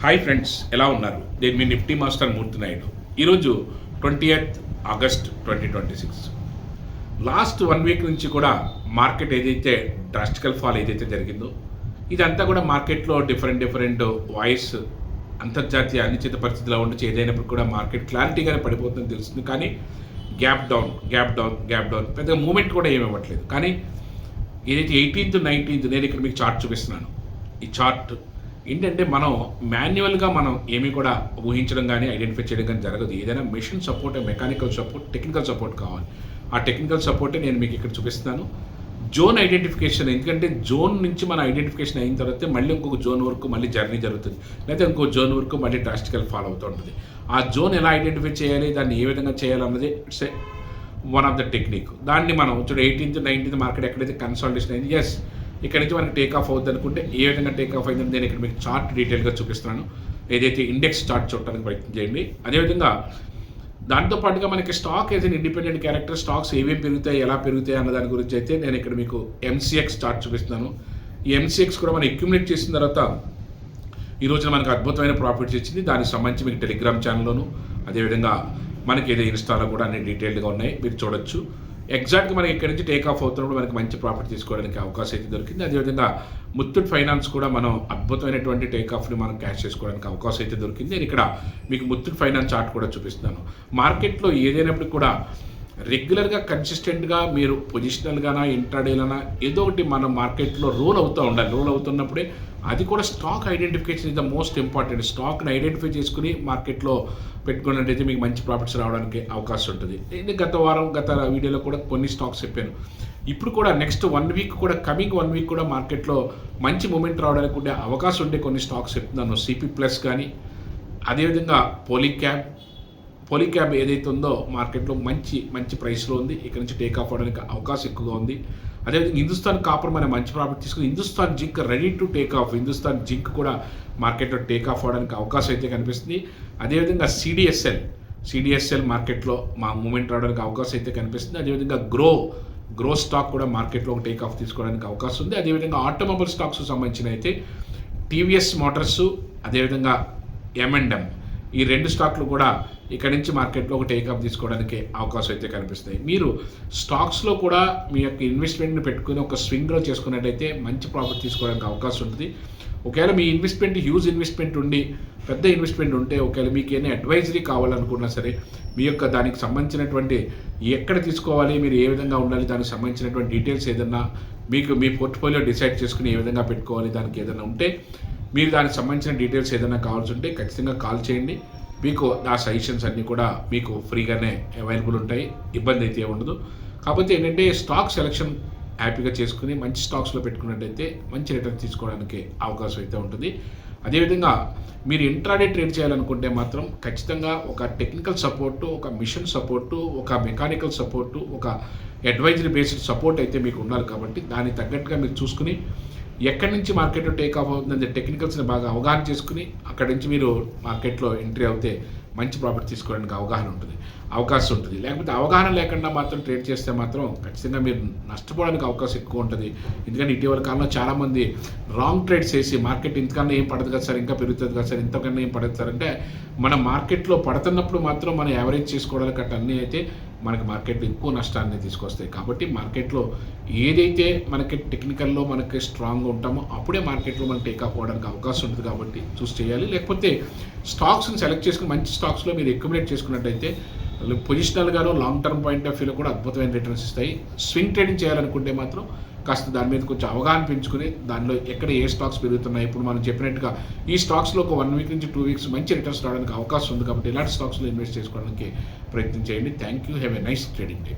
Hi friends, ఎలా ఉన్నారు? నేను మీ నిఫ్టీ మాస్టర్ మూర్తి నాయుడు. ఈరోజు 20th ఆగస్ట్ 2026. లాస్ట్ 1 వీక్ నుంచి కూడా మార్కెట్ ఏదైతే డ్రాస్టికల్ ఫాల్ ఏదైతే జరిగిందో ఇదంతా కూడా మార్కెట్లో డిఫరెంట్ వాయిస్ అంతర్జాతీయ అనిశ్చిత పరిస్థితిలో ఉండొచ్చు. ఏదైనప్పుడు కూడా మార్కెట్ క్లారిటీగానే పడిపోతుందని తెలుస్తుంది. కానీ గ్యాప్ డౌన్ పెద్దగా మూమెంట్ కూడా ఏమి ఇవ్వట్లేదు. కానీ ఏదైతే 18th 19th నేను ఇక్కడ మీకు చార్ట్ చూపిస్తున్నాను. ఈ చార్ట్ ఏంటంటే మనం మాన్యువల్గా మనం ఏమీ కూడా ఊహించడం కానీ ఐడెంటిఫై చేయడం కానీ జరగదు. ఏదైనా machine support, mechanical support, technical support కావాలి. ఆ టెక్నికల్ సపోర్టే నేను మీకు ఇక్కడ చూపిస్తున్నాను. జోన్ ఐడెంటిఫికేషన్, ఎందుకంటే జోన్ నుంచి మన ఐడెంటిఫికేషన్ అయిన తర్వాత మళ్ళీ ఇంకొక జోన్ వరకు మళ్ళీ జర్నీ జరుగుతుంది, లేదా ఇంకో జోన్ వరకు మళ్ళీ డ్రాస్టికల్ ఫాలో అవుతూ ఉంటుంది. ఆ జోన్ ఎలా ఐడెంటిఫై చేయాలి, దాన్ని ఏ విధంగా చేయాలన్నది it's one of the technique. దాన్ని మనం చూడ 18th 19th మార్కెట్ ఎక్కడైతే కన్సాలిడేషన్ అయింది, ఎస్ ఇక్కడ నుంచి మనకి టేక్ ఆఫ్ అవుతుంది అనుకుంటే ఏ విధంగా టేక్ ఆఫ్ అయిందని నేను ఇక్కడ మీకు చార్ట్ డీటెయిల్గా చూపిస్తున్నాను. ఏదైతే ఇండెక్స్ చార్ట్ చూడటానికి ప్రయత్నం చేయండి. అదేవిధంగా దాంతోపాటుగా మనకి స్టాక్ ఏదైనా ఇండిపెండెంట్ క్యారెక్టర్ స్టాక్స్ ఏమేమి పెరుగుతాయి, ఎలా పెరుగుతాయి అన్న దాని గురించి అయితే నేను ఇక్కడ మీకు ఎంసీఎక్స్ చార్ట్ చూపిస్తున్నాను. ఈ ఎంసీఎక్స్ కూడా మనం అక్యుములేట్ చేసిన తర్వాత ఈ రోజున మనకు అద్భుతమైన ప్రాఫిట్స్ ఇచ్చింది. దానికి సంబంధించి మీకు టెలిగ్రామ్ ఛానల్లోను, అదేవిధంగా మనకి ఏదో ఇన్స్టాలో కూడా అన్ని డీటెయిల్డ్గా ఉన్నాయి, మీరు చూడొచ్చు. ఎగ్జాక్ట్గా మనకి ఇక్కడ నుంచి టేక్ ఆఫ్ అవుతున్నప్పుడు మనకి మంచి ప్రాఫిట్ తీసుకోవడానికి అవకాశం అయితే దొరికింది. అదేవిధంగా ముత్తూట్ ఫైనాన్స్ కూడా మనం అద్భుతమైనటువంటి టేక్ ఆఫ్ని మనం క్యాష్ చేసుకోవడానికి అవకాశం అయితే దొరికింది. నేను ఇక్కడ మీకు ముత్తూట్ ఫైనాన్స్ చార్ట్ కూడా చూపిస్తున్నాను. మార్కెట్లో ఏదైనప్పుడు కూడా రెగ్యులర్గా కన్సిస్టెంట్గా మీరు పొజిషనల్గానా ఇంట్రాడేలనా ఏదో ఒకటి మనం మార్కెట్లో రోల్ అవుతూ ఉండాలి. రోల్ అవుతున్నప్పుడే అది కూడా stock identification is the most important. స్టాక్ని ఐడెంటిఫై చేసుకుని మార్కెట్లో పెట్టుకున్నట్టయితే మీకు మంచి ప్రాఫిట్స్ రావడానికి అవకాశం ఉంటుంది. నేను గత వీడియోలో కూడా కొన్ని స్టాక్స్ చెప్పాను. ఇప్పుడు కూడా నెక్స్ట్ 1 వీక్ కూడా కమింగ్ 1 వీక్ కూడా మార్కెట్లో మంచి మూమెంట్ రావడానికి ఉండే అవకాశం ఉండే కొన్ని స్టాక్స్ చెప్తున్నాను. సిపి ప్లస్ కానీ, అదేవిధంగా పోలీక్యాబ్ ఏదైతే ఉందో మార్కెట్లో మంచి ప్రైస్లో ఉంది. ఇక్కడ నుంచి టేక్ ఆఫ్ అవడానికి అవకాశం ఎక్కువగా ఉంది. అదేవిధంగా హిందుస్థాన్ కాపర్ మనం మంచి ప్రాఫిట్ తీసుకుని Hindustan zinc ready to take off. Hindustan zinc కూడా మార్కెట్లో టేక్ ఆఫ్ అవడానికి అవకాశం అయితే కనిపిస్తుంది. అదేవిధంగా సిడిఎస్ఎల్ మార్కెట్లో మా మూమెంట్ రావడానికి అవకాశం అయితే కనిపిస్తుంది. అదేవిధంగా గ్రో స్టాక్ కూడా మార్కెట్లో ఒక టేక్ ఆఫ్ తీసుకోవడానికి అవకాశం ఉంది. అదేవిధంగా ఆటోమొబైల్ స్టాక్స్ సంబంధించిన అయితే టీవీఎస్ మోటార్స్, అదేవిధంగా M&M ఈ 2 స్టాక్లు కూడా ఇక్కడ నుంచి మార్కెట్లో ఒక టేకప్ తీసుకోవడానికి అవకాశం అయితే కనిపిస్తాయి. మీరు స్టాక్స్లో కూడా మీ యొక్క ఇన్వెస్ట్మెంట్ని పెట్టుకుని ఒక స్వింగ్లో చేసుకున్నట్టయితే మంచి ప్రాఫిట్ తీసుకోవడానికి అవకాశం ఉంటుంది. ఒకవేళ మీ ఇన్వెస్ట్మెంట్ హ్యూజ్ ఇన్వెస్ట్మెంట్ ఉండి పెద్ద ఇన్వెస్ట్మెంట్ ఉంటే, ఒకవేళ మీకు ఏమైనా అడ్వైజరీ కావాలనుకున్నా సరే మీ యొక్క దానికి సంబంధించినటువంటి ఎక్కడ తీసుకోవాలి, మీరు ఏ విధంగా ఉండాలి, దానికి సంబంధించినటువంటి డీటెయిల్స్ ఏదన్నా మీకు మీ పోర్ట్ఫోలియో డిసైడ్ చేసుకుని ఏ విధంగా పెట్టుకోవాలి దానికి ఏదైనా ఉంటే, మీరు దానికి సంబంధించిన డీటెయిల్స్ ఏదైనా కావాల్సి ఉంటే ఖచ్చితంగా కాల్ చేయండి. మీకు ఆ సజెషన్స్ అన్నీ కూడా మీకు ఫ్రీగానే అవైలబుల్ ఉంటాయి, ఇబ్బంది అయితే ఉండదు. కాకపోతే ఏంటంటే స్టాక్ సెలెక్షన్ హ్యాపీగా చేసుకుని మంచి స్టాక్స్లో పెట్టుకున్నట్టయితే మంచి రిటర్న్ తీసుకోవడానికి అవకాశం అయితే ఉంటుంది. అదేవిధంగా మీరు ఇంట్రాడే ట్రేడ్ చేయాలనుకుంటే మాత్రం ఖచ్చితంగా ఒక టెక్నికల్ సపోర్టు, ఒక మిషన్ సపోర్టు, ఒక మెకానికల్ సపోర్టు, ఒక అడ్వైజరీ బేస్డ్ సపోర్ట్ అయితే మీకు ఉండాలి. కాబట్టి దానికి తగ్గట్టుగా మీరు చూసుకుని ఎక్కడి నుంచి మార్కెట్లో టేక్ ఆఫ్ అవుతుందంటే టెక్నికల్స్ని బాగా అవగాహన చేసుకుని అక్కడి నుంచి మీరు మార్కెట్లో ఎంట్రీ అవుతే మంచి ప్రాఫిట్ తీసుకోవడానికి అవకాశం ఉంటుంది. లేకపోతే అవగాహన లేకుండా మాత్రం ట్రేడ్ చేస్తే మాత్రం ఖచ్చితంగా మీరు నష్టపోవడానికి అవకాశం ఎక్కువ ఉంటుంది. ఎందుకంటే ఇటీవల కాలంలో చాలామంది రాంగ్ ట్రేడ్స్ చేసి మార్కెట్ ఇంతకన్నా ఏం పడదు కదా సార్, ఇంకా పెరుగుతుంది కదా సార్, ఇంతకన్నా ఏం పడదు సార్ అంటే మన మార్కెట్లో పడుతున్నప్పుడు మాత్రం మనం యావరేజ్ చేసుకోవడానికి అన్నీ అయితే మనకి మార్కెట్లో ఎక్కువ నష్టాన్ని తీసుకొస్తాయి. కాబట్టి మార్కెట్లో ఏదైతే మనకి టెక్నికల్లో మనకి స్ట్రాంగ్గా ఉంటామో అప్పుడే మార్కెట్లో మనం టేక్ ఆఫ్ అవ్వడానికి అవకాశం ఉంటుంది. కాబట్టి చూస్ చేయాలి. లేకపోతే స్టాక్స్ని సెలెక్ట్ చేసుకుని మంచి స్టాక్స్లో మీరు అక్యుములేట్ చేసుకున్నట్టయితే పొజిషనల్గానో లాంగ్ టర్మ్ పాయింట్ ఆఫ్ వ్యూలో కూడా అద్భుతమైన రిటర్న్స్ ఇస్తాయి. స్వింగ్ ట్రేడింగ్ చేయాలనుకుంటే మాత్రం కాస్త దాని మీద కొంచెం అవగాహన పెంచుకుని దానిలో ఎక్కడ ఏ స్టాక్స్ పెరుగుతున్నాయి, ఇప్పుడు మనం చెప్పినట్టుగా ఈ స్టాక్స్లో ఒక 1 వీక్ నుంచి 2 వీక్స్ మంచి రిటర్న్స్ రావడానికి అవకాశం ఉంది. కాబట్టి ఇలాంటి స్టాక్స్లో ఇన్వెస్ట్ చేసుకోవడానికి ప్రయత్నం చేయండి. Thank you. Have a nice trading day.